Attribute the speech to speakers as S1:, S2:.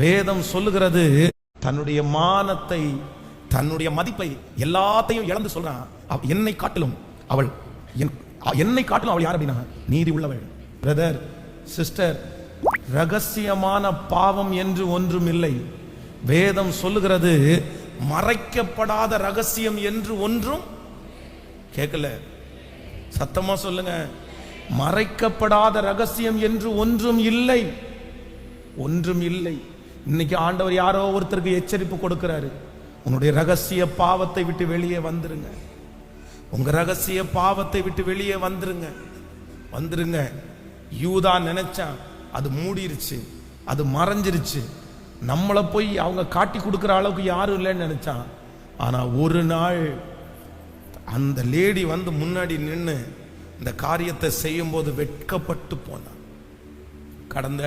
S1: வேதம் சொல்லுகிறது தன்னுடைய மானத்தை, தன்னுடைய மதிப்பை எல்லாத்தையும் இழந்து சொல்றான். என்னை காட்டிலும் அவள் யார் அப்படின்னா நீதி உள்ளவள். பிரதர் சிஸ்டர், ரகசியமான பாவம் என்று ஒன்றும் இல்லை. வேதம் சொல்லுகிறது மறைக்கப்படாத ரகசியம் என்று ஒன்றும் கேட்கல. சத்தமா சொல்லுங்க, மறைக்கப்படாத ரகசியம் என்று ஒன்றும் இல்லை, ஒன்றும் இல்லை. இன்னைக்கு ஆண்டவர் யாரோ ஒருத்தருக்கு எச்சரிப்பு கொடுக்கிறாரு. உன்னுடைய ரகசிய பாவத்தை விட்டு வெளியே வந்துருங்க. உங்க ரகசிய பாவத்தை விட்டு வெளியே வந்துருங்க, வந்துருங்க. யூதா நினைச்சான் அது மூடிருச்சு, அது மறைஞ்சிருச்சு, நம்மளை போய் அவங்க காட்டி கொடுக்கிற அளவுக்கு யாரும் இல்லைன்னு நினைச்சான். ஆனா ஒரு நாள் அந்த லேடி வந்து முன்னாடி நின்று இந்த காரியத்தை செய்யும் போது வெட்கப்பட்டு போனான். கடந்த